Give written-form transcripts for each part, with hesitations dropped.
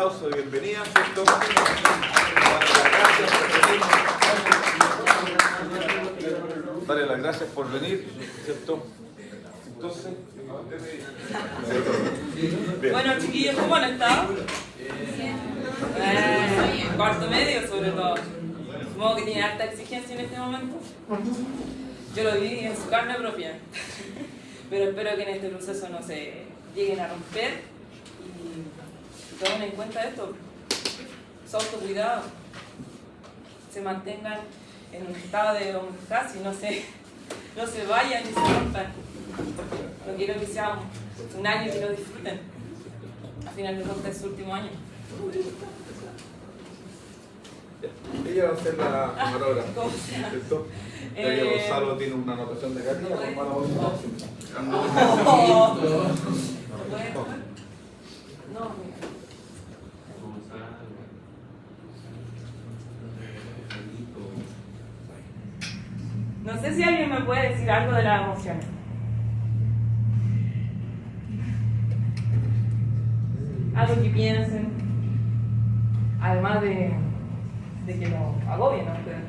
Aplauso de bienvenida, ¿cierto? Dale las gracias por venir, ¿cierto? Entonces, bueno, chiquillos, ¿cómo han estado? Cuarto medio, sobre todo. Supongo que tiene alta exigencia en este momento. Yo lo viví en su carne propia. Pero espero que en este proceso no se lleguen a romper y tomen en cuenta esto. Su autocuidado. Se mantengan en un estado de homeostasis, no se vayan ni se rompan. No quiero que sea un año que lo disfruten. Al final de cuentas es su último año. ella va a ser la camarógrafa, ¿Cómo se llama? ¿cierto? Ya que Gonzalo tiene una anotación de cariño, con mala voz. No sé si alguien me puede decir algo de las emociones. Algo que piensen, además de que lo agobien a ustedes.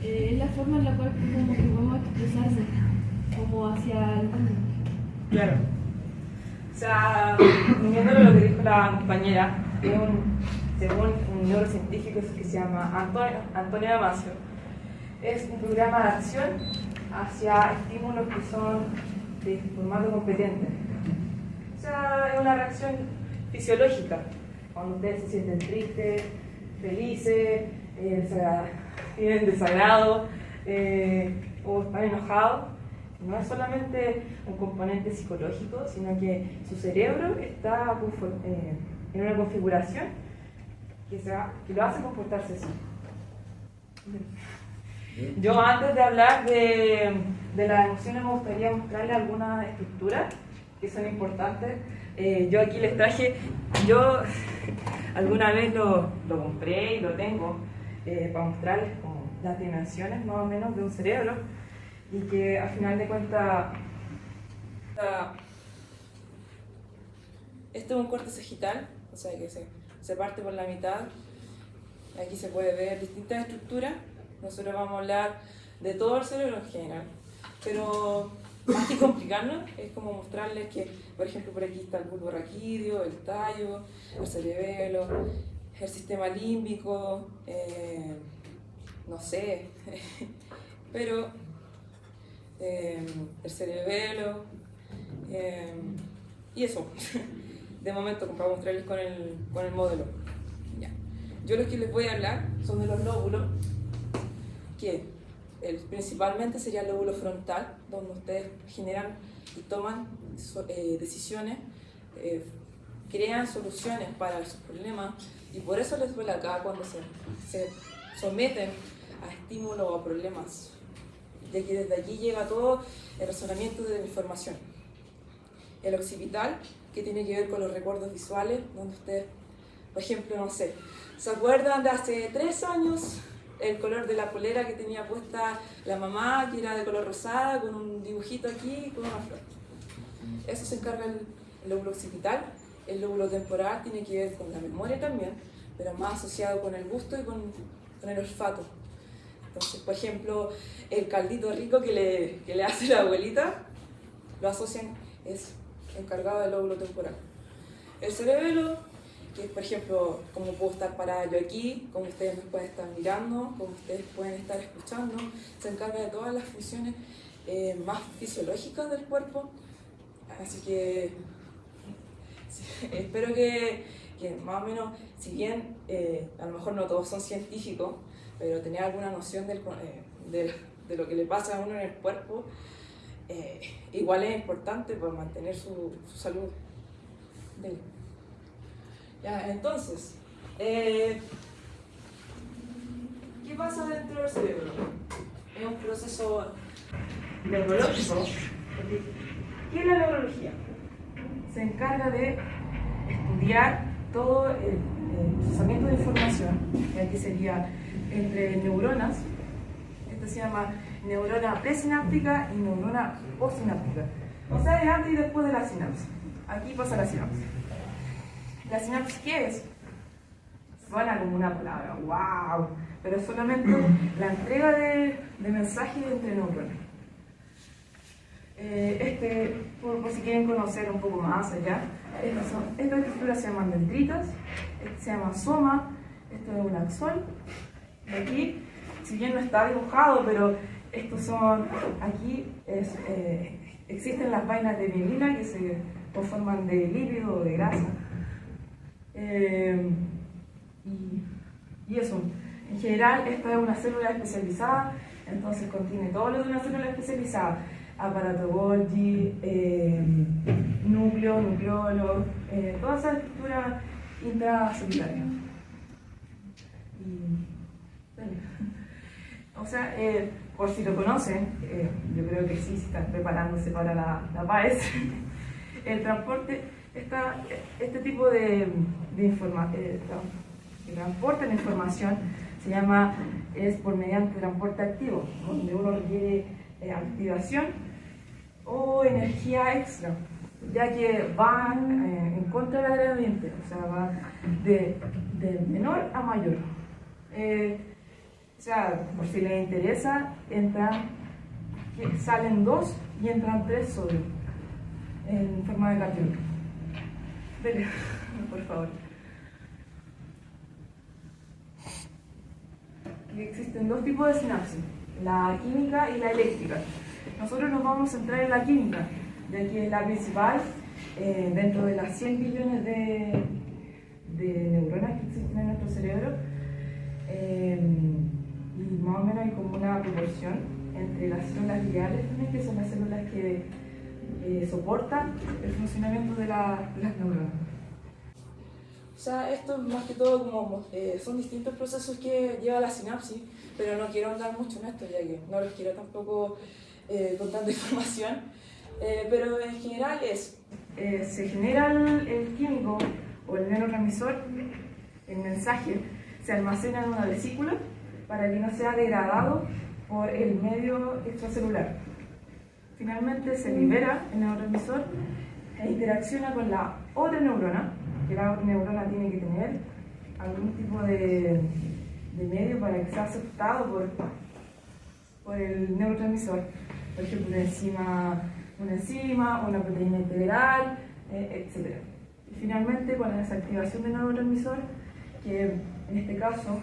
Es la forma en la cual como que podemos expresarse, como hacia el mundo. Claro. O sea, uniéndolo a lo que dijo la compañera, según un neurocientífico que se llama Antonio Damasio, es un programa de acción hacia estímulos que son de formato competente. O sea, es una reacción fisiológica. Cuando ustedes se sienten tristes, felices, tienen desagrado o están enojados, no es solamente un componente psicológico, sino que su cerebro está en una configuración que lo hace comportarse así. Yo antes de hablar de las emociones me gustaría mostrarles algunas estructuras que son importantes. Yo aquí les traje, yo alguna vez lo compré y lo tengo para mostrarles como las dimensiones más o menos de un cerebro y que al final de cuentas esto es un corte sagital, o sea que se parte por la mitad. Aquí se puede ver distintas estructuras. Nosotros vamos a hablar de todo el cerebro en general, pero más que complicarnos, es como mostrarles que, por ejemplo, por aquí está el bulbo raquídeo, el tallo, el cerebelo, el sistema límbico, no sé, pero el cerebelo, y eso, de momento para mostrarles con el modelo. Ya. Yo los que les voy a hablar son de los lóbulos, que principalmente sería el lóbulo frontal, donde ustedes generan y toman decisiones, crean soluciones para sus problemas, y por eso les duele acá cuando se someten a estímulos o a problemas, ya que desde allí llega todo el razonamiento de la información. El occipital, que tiene que ver con los recuerdos visuales, donde ustedes, por ejemplo, no sé, ¿se acuerdan de hace 3 años? El color de la polera que tenía puesta la mamá, que era de color rosada, con un dibujito aquí, con una flor. Eso se encarga el lóbulo occipital. El lóbulo temporal tiene que ver con la memoria también, pero más asociado con el gusto y con el olfato. Entonces, por ejemplo, el caldito rico que le hace la abuelita, lo asocian, es encargado del lóbulo temporal. El cerebelo, que por ejemplo, como puedo estar parada yo aquí, como ustedes me pueden estar mirando, como ustedes pueden estar escuchando, se encarga de todas las funciones más fisiológicas del cuerpo. Así que espero que más o menos, si bien a lo mejor no todos son científicos, pero tener alguna noción de lo que le pasa a uno en el cuerpo, igual es importante para mantener su salud. Ya, entonces, ¿qué pasa dentro del cerebro? Es un proceso neurológico. ¿Qué es la neurología? Se encarga de estudiar todo el procesamiento de información, que aquí sería entre neuronas. Esto se llama neurona presináptica y neurona postsináptica. O sea, es antes y después de la sinapsis. aquí pasa la sinapsis. ¿La sinapsis qué es? Suena como una palabra, wow, pero es solamente la entrega de mensajes entre neuronas. Por si quieren conocer un poco más allá, estas estructuras se llaman dendritas, este se llama soma, esto es un axón. Aquí, si bien no está dibujado, pero estos son, aquí existen las vainas de mielina que se conforman de lípido o de grasa. Y eso, en general esta es una célula especializada, entonces contiene todo lo de una célula especializada: aparato Golgi, núcleo, nucleolo, toda esa estructura intracelularia. O sea, por si lo conocen, yo creo que sí, si están preparándose para la PAES, el transporte, este tipo de transporte de información es por mediante transporte activo, donde uno requiere activación o energía extra, ya que van en contra del gradiente, o sea, va de menor a mayor. O sea, por si les interesa, salen 2 y entran 3 sodios en forma de catión. Dele, por favor. Y existen 2 tipos de sinapsis, la química y la eléctrica. Nosotros nos vamos a centrar en la química, ya que es la principal dentro de las 100 billones de neuronas que existen en nuestro cerebro. Y más o menos hay como una proporción entre las células gliales también, que son las células que soportan el funcionamiento de las neuronas. O sea, esto es más que todo como son distintos procesos que lleva la sinapsis, pero no quiero andar mucho en esto, ya que no los quiero tampoco con tanta información. Pero en general se genera el químico o el neurotransmisor, el mensaje, se almacena en una vesícula para que no sea degradado por el medio extracelular. Finalmente se libera el neurotransmisor e interacciona con la otra neurona, que la otra neurona tiene que tener algún tipo de medio para que sea aceptado por el neurotransmisor. Por ejemplo, una enzima, una proteína integral, etc. Y finalmente, con la desactivación del neurotransmisor, que en este caso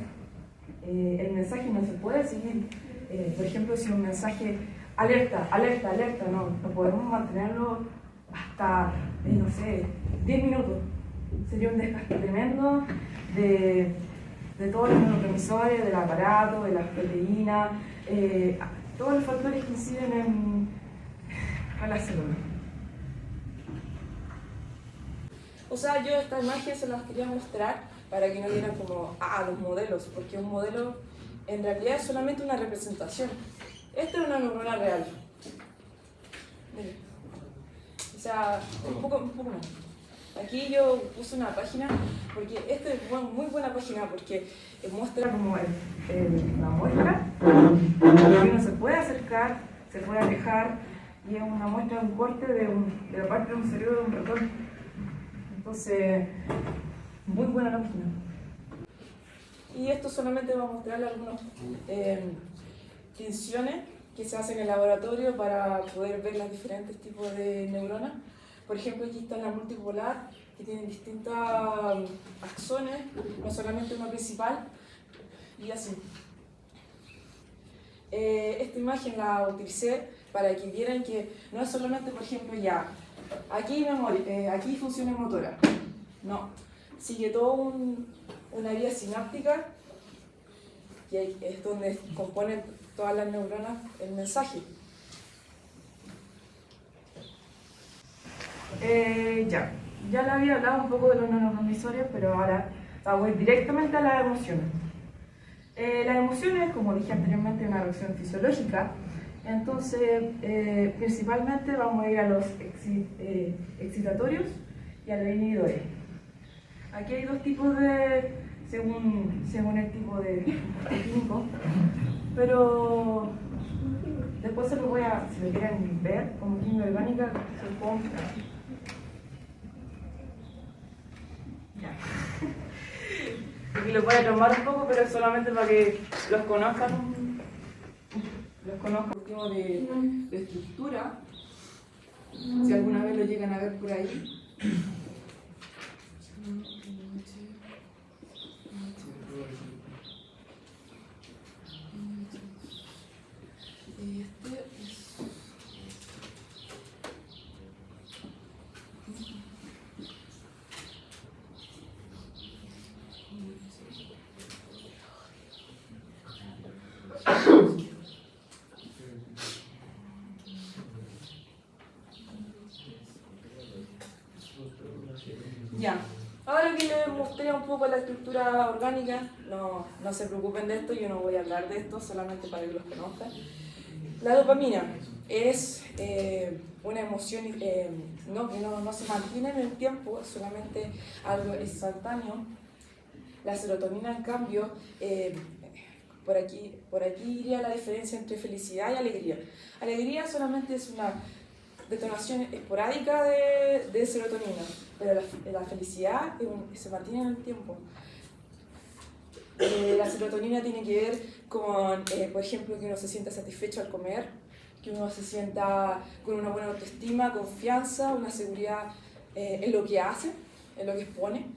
el mensaje no se puede seguir. Por ejemplo, si un mensaje alerta, alerta, alerta, no podemos mantenerlo hasta, no sé, 10 minutos. Sería un desgaste tremendo de todos los neurotransmisores, del aparato, de las proteínas, todos los factores que inciden a la célula. O sea, yo esta imagen se las quería mostrar para que no vieran como, los modelos, porque un modelo en realidad es solamente una representación. Esta es una neurona real. Mire. O sea, un poco más. Aquí yo puse una página, porque esta es muy buena página, porque muestra como la muestra, que uno se puede acercar, se puede alejar, y es una muestra de un corte de la parte de un cerebro de un ratón. Entonces, muy buena la página. Y esto solamente va a mostrar algunas tinciones que se hacen en el laboratorio para poder ver los diferentes tipos de neuronas. Por ejemplo, aquí está la multipolar, que tienen distintos axones, no solamente una principal, y así. Esta imagen la utilicé para que vieran que no es solamente, por ejemplo, aquí memoria, aquí función motora. No, sigue toda una vía sináptica, y ahí es donde componen todas las neuronas el mensaje. Ya le había hablado un poco de los neurotransmisores, pero ahora voy directamente a las emociones. Las emociones, como dije anteriormente, es una reacción fisiológica. Entonces, principalmente vamos a ir a los excitatorios y a los inhibidores. Aquí hay 2 tipos según el tipo de químico, pero después se lo voy a, si lo quieren ver, como química orgánica, se lo puedo mostrar. Aquí los voy a tomar un poco, pero es solamente para que los conozcan. Los conozcan. Último de estructura. Si alguna vez lo llegan a ver por ahí. Ya, ahora que les mostré un poco la estructura orgánica, no se preocupen de esto, yo no voy a hablar de esto, solamente para que los conozcan. La dopamina es una emoción que no se mantiene en el tiempo, es solamente algo instantáneo. La serotonina, en cambio, por aquí iría la diferencia entre felicidad y alegría. Alegría solamente es una detonación esporádica de serotonina, pero la felicidad se mantiene en el tiempo. La serotonina tiene que ver con, por ejemplo, que uno se sienta satisfecho al comer, que uno se sienta con una buena autoestima, confianza, una seguridad en lo que hace, en lo que expone.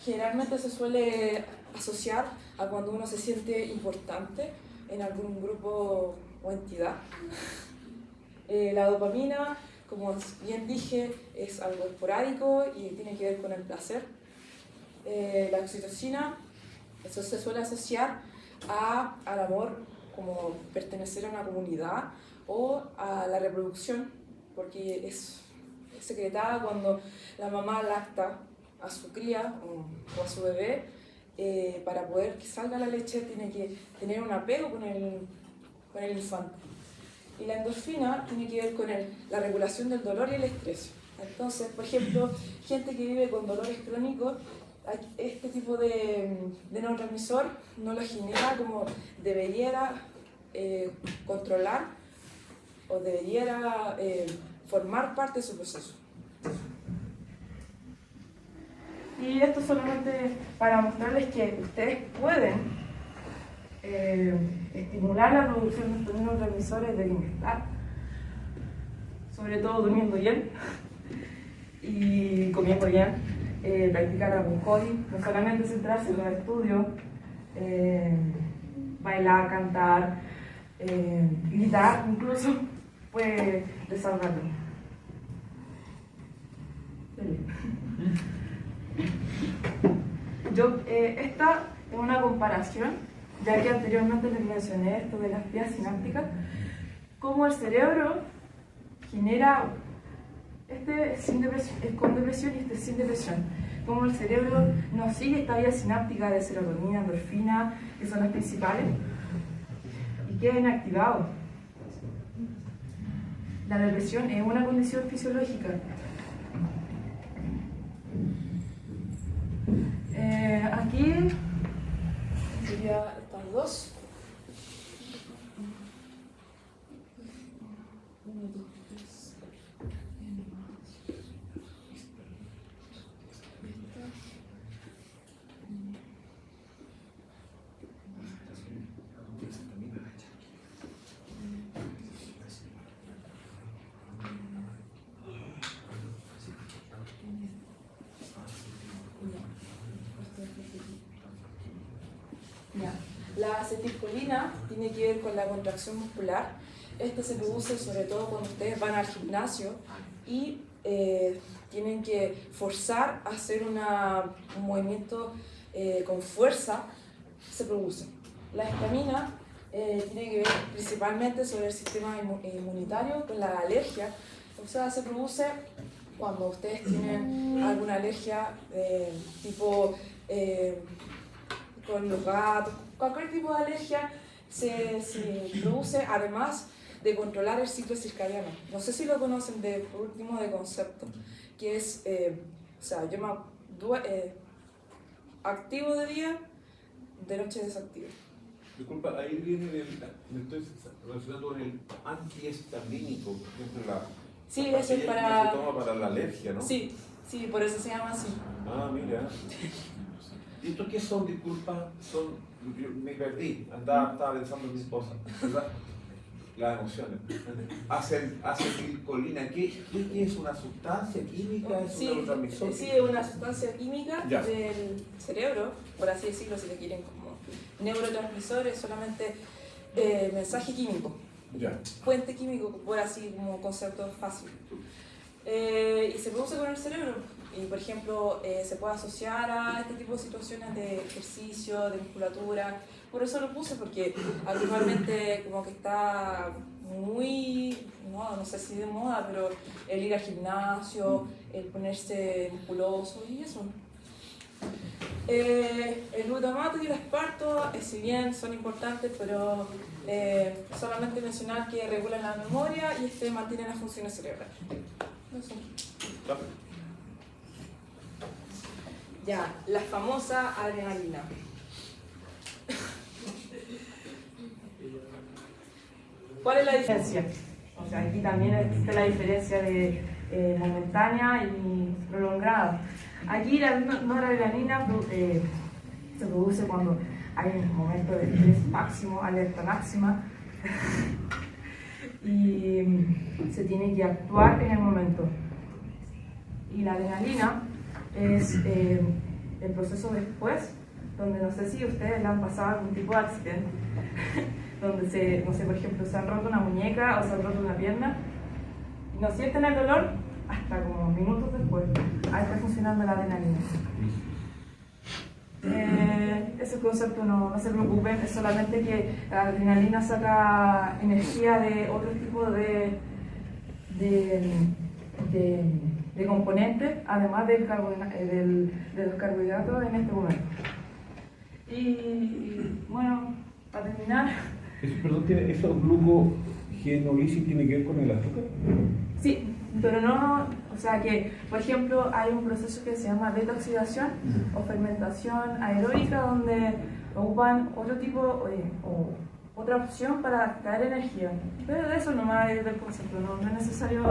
Generalmente se suele asociar a cuando uno se siente importante en algún grupo o entidad. La dopamina, como bien dije, es algo esporádico y tiene que ver con el placer. La oxitocina, eso se suele asociar al amor, como pertenecer a una comunidad o a la reproducción, porque es secretada cuando la mamá lacta a su cría o a su bebé. Para poder que salga la leche tiene que tener un apego con el infante. Y la endorfina tiene que ver con la regulación del dolor y el estrés. Entonces, por ejemplo, gente que vive con dolores crónicos, este tipo de neurotransmisor no lo genera como debería controlar o debería formar parte de su proceso. Y esto solamente para mostrarles que ustedes pueden estimular la producción de estos neurotransmisores de bienestar, sobre todo durmiendo bien y comiendo bien, practicar algún hobby, no solamente centrarse en los estudios, bailar, cantar, gritar, incluso puede desahogarlo. Esta es una comparación, ya que anteriormente les mencioné esto de las vías sinápticas, cómo el cerebro genera, este es con depresión y este es sin depresión, cómo el cerebro no sigue esta vía sináptica de serotonina, endorfina, que son las principales, y queda inactivado. La depresión es una condición fisiológica. Aquí sería estas dos. La acetilcolina tiene que ver con la contracción muscular. Esta se produce sobre todo cuando ustedes van al gimnasio y tienen que forzar a hacer un movimiento con fuerza, se produce. La histamina tiene que ver principalmente sobre el sistema inmunitario, con la alergia. O sea, se produce cuando ustedes tienen alguna alergia tipo con los gatos, cualquier tipo de alergia se produce, además de controlar el ciclo circadiano. No sé si lo conocen por último de concepto, que es, activo de día, de noche desactivo. Disculpa, ahí viene me estoy relacionando con el antihistamínico, que es sí, eso es para... se toma para la alergia, ¿no? Sí, por eso se llama así. Ah, mira. ¿Y estos qué son? Disculpa, me perdí, estaba pensando en mi esposa, ¿verdad? Las emociones. Acetilcolina, ¿qué es una sustancia química? ¿Es un neurotransmisor? Sí, es una sustancia química Ya. del cerebro, por así decirlo, si le quieren como neurotransmisor, es solamente mensaje químico, Ya. puente químico, por así como concepto fácil. Y se produce con el cerebro. Y por ejemplo, se puede asociar a este tipo de situaciones de ejercicio, de musculatura. Por eso lo puse, porque actualmente como que está muy, no sé si de moda, pero el ir al gimnasio, el ponerse musculoso y eso. El glutamato y el asparto, si bien son importantes, pero solamente mencionar que regulan la memoria y mantienen las funciones cerebrales. Eso. Ya, la famosa adrenalina. ¿Cuál es la diferencia? O sea, aquí también existe la diferencia de momentánea y prolongada. Aquí la noradrenalina se produce cuando hay un momento de estrés máximo, alerta máxima, y se tiene que actuar en el momento. Y la adrenalina es el proceso después, donde no sé si ustedes le han pasado algún tipo de accidente, donde no sé, por ejemplo, se han roto una muñeca o se han roto una pierna, y no sienten el dolor hasta como minutos después. Ahí está funcionando la adrenalina. Ese concepto no se preocupen, es solamente que la adrenalina saca energía de otro tipo de componentes, además de los carbohidratos en este momento. Y bueno, para terminar... ¿Eso glucogenólisis tiene que ver con el azúcar? Sí, pero no, o sea que, por ejemplo, hay un proceso que se llama detoxidación o fermentación aeróbica, donde ocupan otro tipo o otra opción para extraer energía. Pero de eso nomás es del concepto, no es necesario...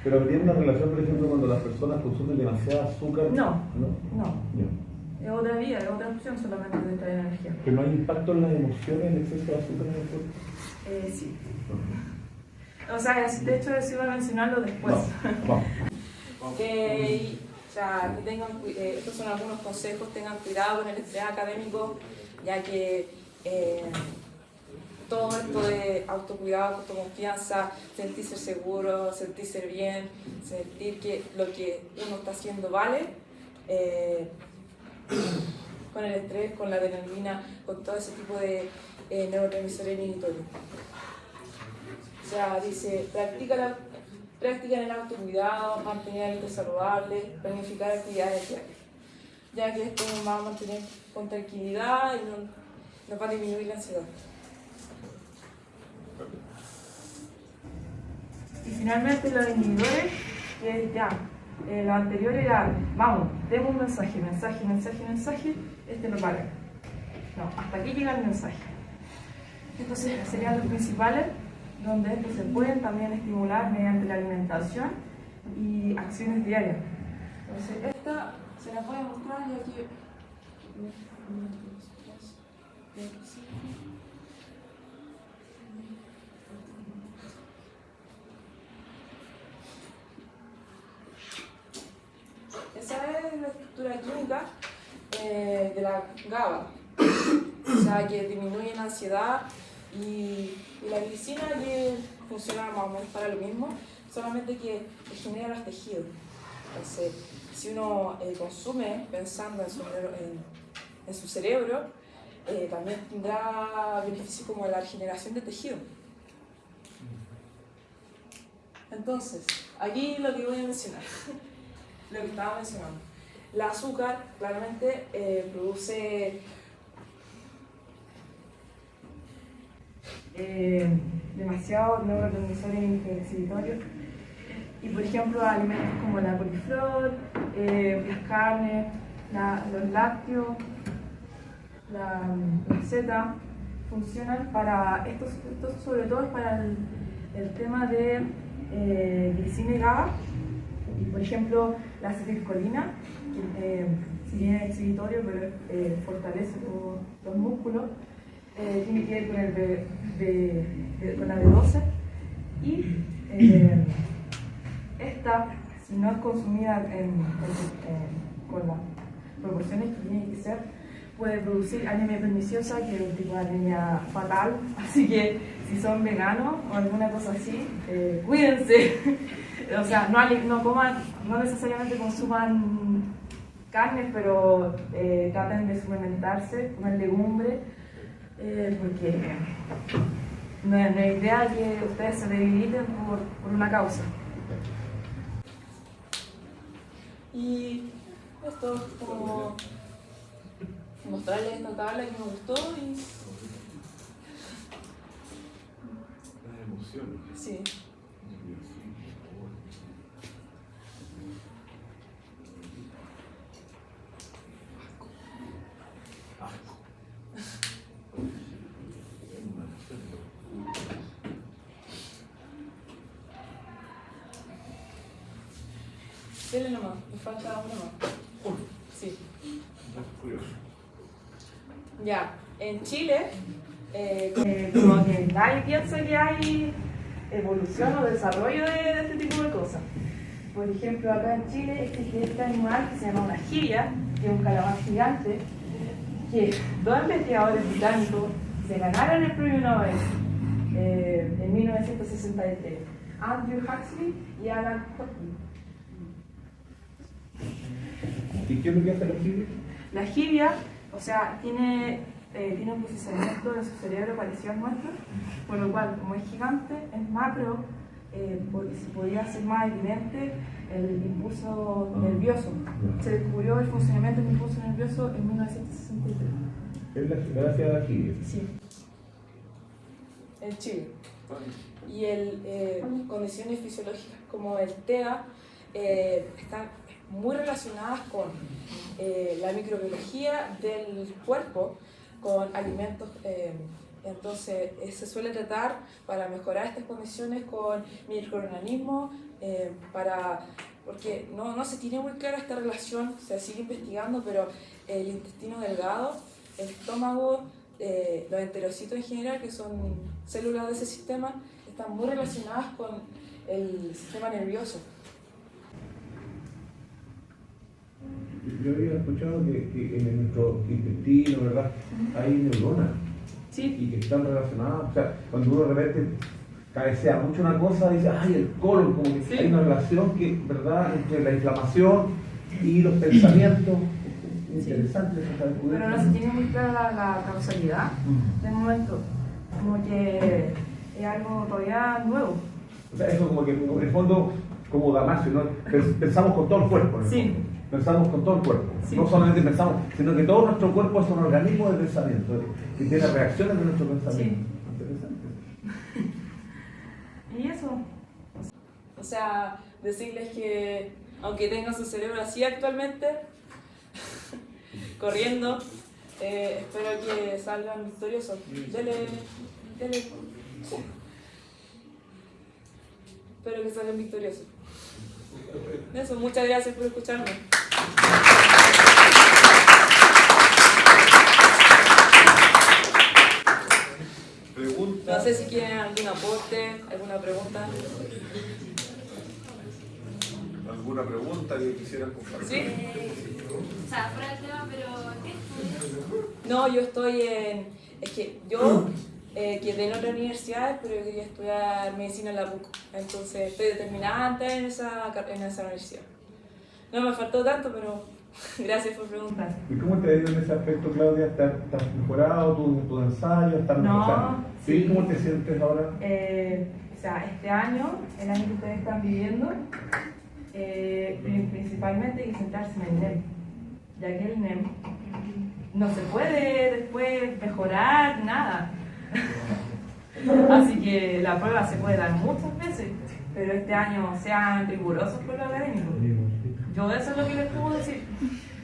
¿Pero tiene una relación, por ejemplo, cuando las personas consumen demasiada azúcar? No. Ya. Es otra vía, es otra opción solamente de extraer energía. ¿Pero no hay impacto en las emociones, el exceso de azúcar en el cuerpo? Sí. O sea, de hecho, eso iba a mencionarlo después. Vamos. O sea, estos son algunos consejos, tengan cuidado con el estrés académico, ya que todo esto de autocuidado, autoconfianza, sentirse seguro, sentirse bien, sentir que lo que uno está haciendo vale, con el estrés, con la adrenalina, con todo ese tipo de neurotransmisores inhibitorios. O sea, dice, practican el autocuidado, mantener hábitos saludables, planificar actividades diarias, ya que esto nos va a mantener con tranquilidad y nos va a disminuir la ansiedad. Y finalmente los inhibidores, que ya, lo anterior era, vamos, demos un mensaje, este no para. No, hasta aquí llega el mensaje. Entonces serían los principales, donde estos se pueden también estimular mediante la alimentación y acciones diarias. Entonces esta se la voy a mostrar ya que... Esa es la estructura química de la GABA, o sea que disminuye la ansiedad y la glicina que funciona más o menos para lo mismo, solamente que genera los tejidos. Entonces, si uno consume pensando en su cerebro, también tendrá beneficios como la regeneración de tejido. Entonces, aquí lo que voy a mencionar. Lo que estaba mencionando. El azúcar claramente produce demasiados neurotransmisores inhibitorios. Y por ejemplo, alimentos como la coliflor, las carnes, los lácteos, la seta, funcionan para, esto sobre todo es para el tema de glicina y GABA, Y por ejemplo, la acetilcolina, si bien es exhibitorio, pero fortalece los músculos, tiene que ver con la B12. Y esta, si no es consumida con las proporciones que tiene que ser, puede producir anemia perniciosa, que es un tipo de anemia fatal. Así que si son veganos o alguna cosa así, cuídense. O sea, no coman, no necesariamente consuman carnes, pero traten de suplementarse, comer legumbre, porque no es idea que ustedes se debiliten por una causa. Y esto, como mostrarles esta tabla que me gustó y Las emociones. sí. Dele nomás, me falta uno más. Sí. Curioso. Ya, en Chile, Como que nadie piensa que hay evolución o desarrollo de este tipo de cosas. Por ejemplo, acá en Chile existe este animal que se llama una jiria, que es un calamar gigante, que dos investigadores británicos se ganaron el premio Nobel en 1963, Andrew Huxley y Alan Turing. ¿Y qué es lo que hace la jiria? La jiria, o sea, tiene un procesamiento de su cerebro parecido al nuestro, por lo cual, como es gigante, es macro, se podía hacer más evidente el impulso nervioso. Se descubrió el funcionamiento del impulso nervioso en 1963. Es la gracia de la jiria. Sí. en Chile. Y condiciones fisiológicas como el TEA están muy relacionadas con la microbiología del cuerpo, con alimentos. Entonces se suele tratar para mejorar estas condiciones con microorganismos, porque no se tiene muy clara esta relación, se sigue investigando, pero el intestino delgado, el estómago, los enterocitos en general, que son células de ese sistema, están muy relacionadas con el sistema nervioso. Yo había escuchado que en nuestro intestino, ¿verdad? Hay neuronas. Sí. Y que están relacionadas. O sea, cuando uno de repente cabecea mucho una cosa, dice, ay, el colon, como que Sí. hay una relación que, ¿verdad?, entre la inflamación y los pensamientos. Interesante eso, está descubierto. Pero no se tiene muy clara la causalidad de momento, como que es algo todavía nuevo. O sea, eso como que en el fondo, como Damasio, ¿no? Pensamos con todo el cuerpo, ¿no? Sí. Pensamos con todo el cuerpo. Sí. No solamente pensamos, sino que todo nuestro cuerpo es un organismo de pensamiento, que tiene reacciones de nuestro pensamiento. Sí. Interesante. Y eso. O sea, decirles que aunque tengan su cerebro así actualmente, corriendo, espero que salgan victoriosos. Dele. Espero que salgan victoriosos. Eso, muchas gracias por escucharme. Pregunta. No sé si quieren algún aporte, alguna pregunta. ¿Alguna pregunta que quisieran compartir? ¿Sí? O sea, fuera del tema, pero ¿qué estudias? No, yo estoy en... Es que yo quedé en otra universidad, pero yo quería estudiar medicina en la PUC. Entonces estoy determinada antes en esa universidad. No me faltó tanto, pero gracias por preguntar. ¿Y cómo te ha ido en ese aspecto, Claudia? ¿Estás mejorado tu ensayo? ¿Estás No, mejorando? ¿Sí? sí. ¿Cómo te sientes ahora? O sea, este año, el año que ustedes están viviendo, principalmente hay que centrarse en el NEM, ya que el NEM no se puede después mejorar nada. Así que la prueba se puede dar muchas veces, pero este año sean rigurosos con lo académico. Yo eso es lo que les puedo decir.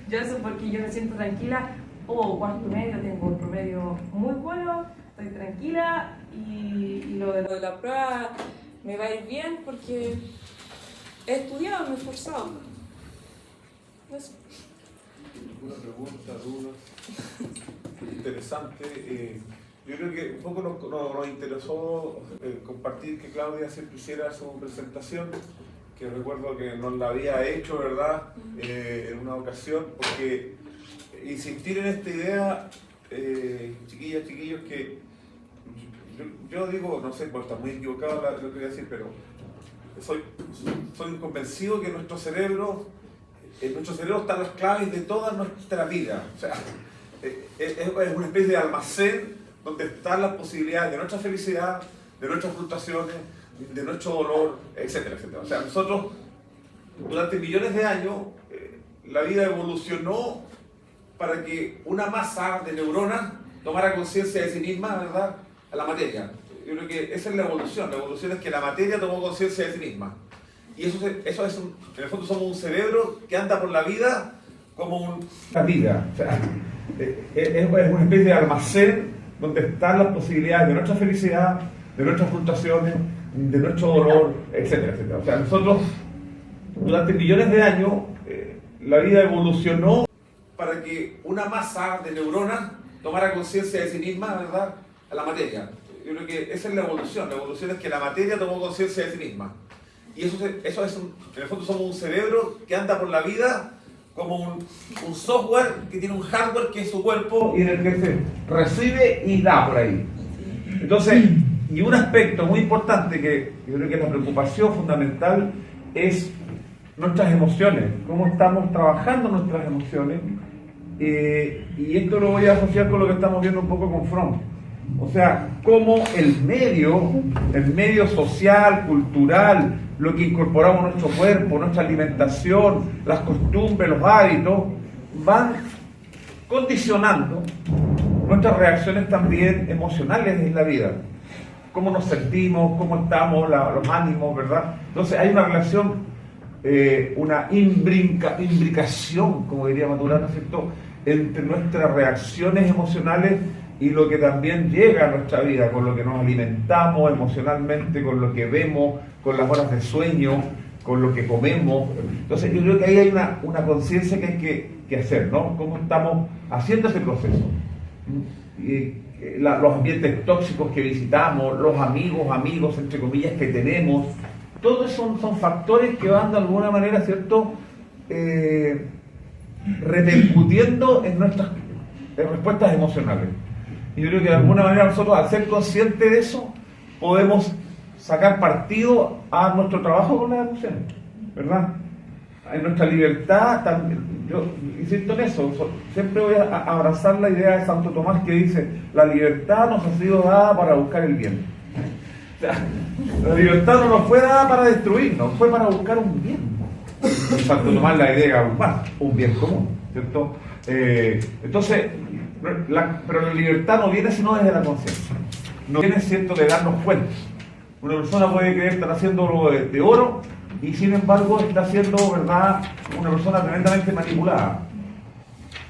Yo eso porque yo me siento tranquila. Cuarto medio, tengo un promedio muy bueno, estoy tranquila y lo de Lo de la prueba me va a ir bien porque he estudiado, me he esforzado. Eso. ¿Alguna pregunta, duda? Interesante. Yo creo que un poco nos interesó compartir que Claudia siempre hiciera su presentación, que recuerdo que nos la había hecho, ¿verdad? En una ocasión, porque insistir en esta idea, chiquillas, chiquillos, que yo digo, no sé, pues está muy equivocado lo que voy a decir, pero soy convencido que en nuestro cerebro están las claves de toda nuestra vida. O sea, es una especie de almacén donde están las posibilidades de nuestra felicidad, de nuestras frustraciones, de nuestro dolor, etcétera, etcétera. O sea, nosotros, durante millones de años, la vida evolucionó para que una masa de neuronas tomara conciencia de sí misma, ¿verdad?, a la materia. Yo creo que esa es la evolución. La evolución es que la materia tomó conciencia de sí misma. Y eso es en el fondo somos un cerebro que anda por la vida como la vida. O sea, es una especie de almacén donde están las posibilidades de nuestra felicidad, de nuestras frustraciones, de nuestro dolor, etcétera, etcétera. O sea, nosotros, durante millones de años, la vida evolucionó para que una masa de neuronas tomara conciencia de sí misma, ¿verdad?, a la materia. Yo creo que esa es la evolución. La evolución es que la materia tomó conciencia de sí misma. Y eso es en el fondo somos un cerebro que anda por la vida como un software que tiene un hardware que es su cuerpo y en el que se recibe y da por ahí. Entonces, y un aspecto muy importante que yo creo que es la preocupación fundamental es nuestras emociones, cómo estamos trabajando nuestras emociones, y esto lo voy a asociar con lo que estamos viendo un poco con Fromm. O sea, cómo el medio social, cultural, lo que incorporamos a nuestro cuerpo, nuestra alimentación, las costumbres, los hábitos, van condicionando nuestras reacciones también emocionales en la vida. Cómo nos sentimos, cómo estamos, los ánimos, ¿verdad? Entonces hay una relación, una imbricación, como diría Maturana, ¿cierto?, entre nuestras reacciones emocionales y lo que también llega a nuestra vida, con lo que nos alimentamos emocionalmente, con lo que vemos, con las horas de sueño, con lo que comemos. Entonces yo creo que ahí hay una conciencia que hay que hacer, ¿no? Cómo estamos haciendo ese proceso. Los ambientes tóxicos que visitamos, los amigos, entre comillas, que tenemos, todos son factores que van de alguna manera, ¿cierto?, repercutiendo en nuestras respuestas emocionales. Y yo creo que de alguna manera nosotros, al ser conscientes de eso, podemos sacar partido a nuestro trabajo con las emociones, ¿verdad? En nuestra libertad, también, yo insisto en eso, siempre voy a abrazar la idea de Santo Tomás que dice: la libertad nos ha sido dada para buscar el bien. O sea, la libertad no nos fue dada para destruirnos, fue para buscar un bien. Santo Tomás la idea más, un bien común, ¿cierto? Entonces, pero la libertad no viene sino desde la conciencia. No viene, ¿cierto?, de darnos cuenta. Una persona puede creer estar haciéndolo de oro y sin embargo está siendo, ¿verdad?, una persona tremendamente manipulada.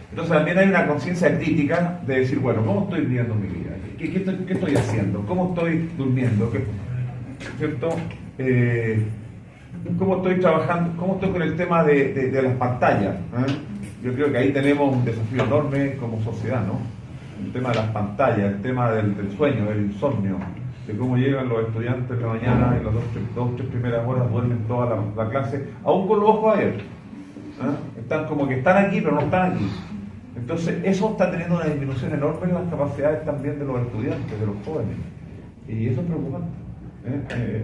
Entonces también hay una conciencia crítica de decir, bueno, ¿cómo estoy viviendo mi vida? ¿Qué estoy haciendo? ¿Cómo estoy durmiendo? ¿Cierto? ¿Cómo estoy trabajando? ¿Cómo estoy con el tema de las pantallas? Yo creo que ahí tenemos un desafío enorme como sociedad, ¿no? El tema de las pantallas, el tema del sueño, del insomnio, de cómo llegan los estudiantes de la mañana y las dos, tres primeras horas duermen toda la clase, aún con los ojos abiertos. Están como que están aquí, pero no están aquí. Entonces, eso está teniendo una disminución enorme en las capacidades también de los estudiantes, de los jóvenes. Y eso es preocupante.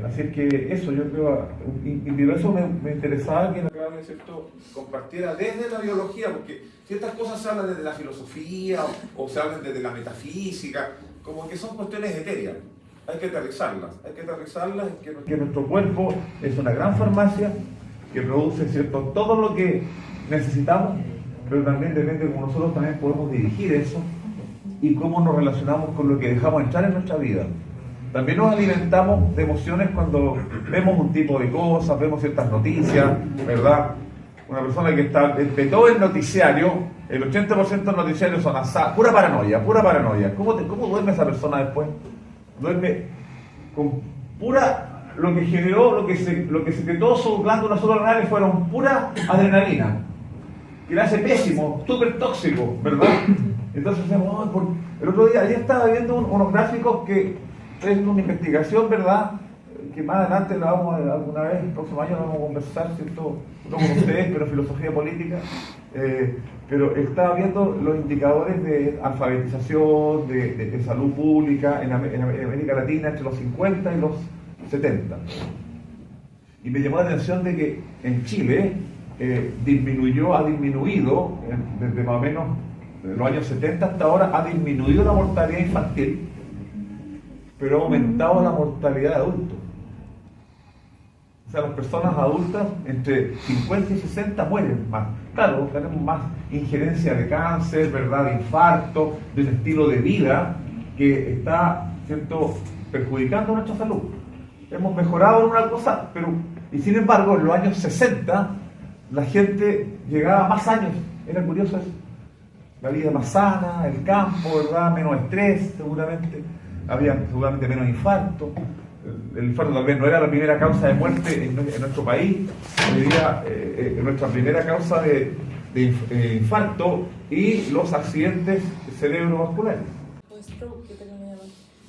Así es que eso, yo creo, y eso me interesaba que la clave, ¿cierto?, compartiera desde la biología, porque ciertas cosas se hablan desde la filosofía o se hablan desde la metafísica, como que son cuestiones etéreas. Hay que aterrizarlas en que nuestro cuerpo es una gran farmacia que produce, ¿cierto?, todo lo que necesitamos, pero también depende de cómo nosotros también podemos dirigir eso y cómo nos relacionamos con lo que dejamos entrar en nuestra vida. También nos alimentamos de emociones cuando vemos un tipo de cosas, vemos ciertas noticias, ¿verdad? Una persona que está de todo el noticiario, el 80% del noticiario son pura paranoia. ¿Cómo duerme esa persona después? Duerme con pura lo que generó, lo que secretó sus glándulas suprarrenales fueron pura adrenalina, que le hace pésimo, súper tóxico, ¿verdad? Entonces, el otro día, ayer estaba viendo unos gráficos que es una investigación, ¿verdad? Que más adelante la vamos a, alguna vez, el próximo año vamos a conversar, ¿cierto? No con ustedes, pero filosofía política. Pero estaba viendo los indicadores de alfabetización, de salud pública en América Latina entre los 50 y los 70. Y me llamó la atención de que en Chile ha disminuido, desde más o menos los años 70 hasta ahora, ha disminuido la mortalidad infantil, pero ha aumentado la mortalidad de adultos. O sea, las personas adultas entre 50 y 60 mueren más. Claro, tenemos más injerencia de cáncer, ¿verdad?, de infarto, de un estilo de vida que está, ¿cierto?, perjudicando nuestra salud. Hemos mejorado en una cosa, pero, y sin embargo, en los años 60 la gente llegaba a más años. Era curioso eso. La vida más sana, el campo, ¿verdad?, menos estrés, seguramente. Había seguramente menos infarto. El infarto tal vez no era la primera causa de muerte en nuestro país, sería nuestra primera causa de infarto y los accidentes cerebrovasculares.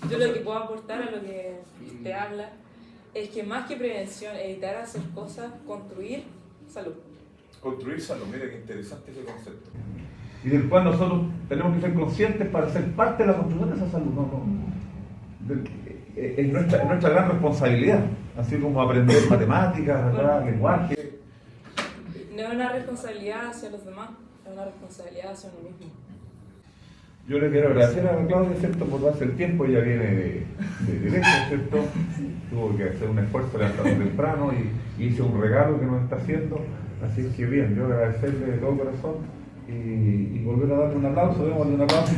Yo lo que puedo aportar a lo que te habla es que más que prevención, evitar hacer cosas, construir salud. Construir salud, mira qué interesante ese concepto. Y del cual nosotros tenemos que ser conscientes para ser parte de la construcción de esa salud. Es nuestra gran responsabilidad, así como aprender matemáticas, ¿verdad?, lenguaje. No es una responsabilidad hacia los demás, es una responsabilidad hacia uno mismo. Yo le quiero agradecer a Claudia, ¿cierto?, por darse el tiempo. Ella viene de Derecho, ¿cierto? Tuvo que hacer un esfuerzo levantarse temprano y hizo un regalo que nos está haciendo. Así que bien, yo agradecerle de todo corazón y volver a darle un aplauso, démosle un aplauso.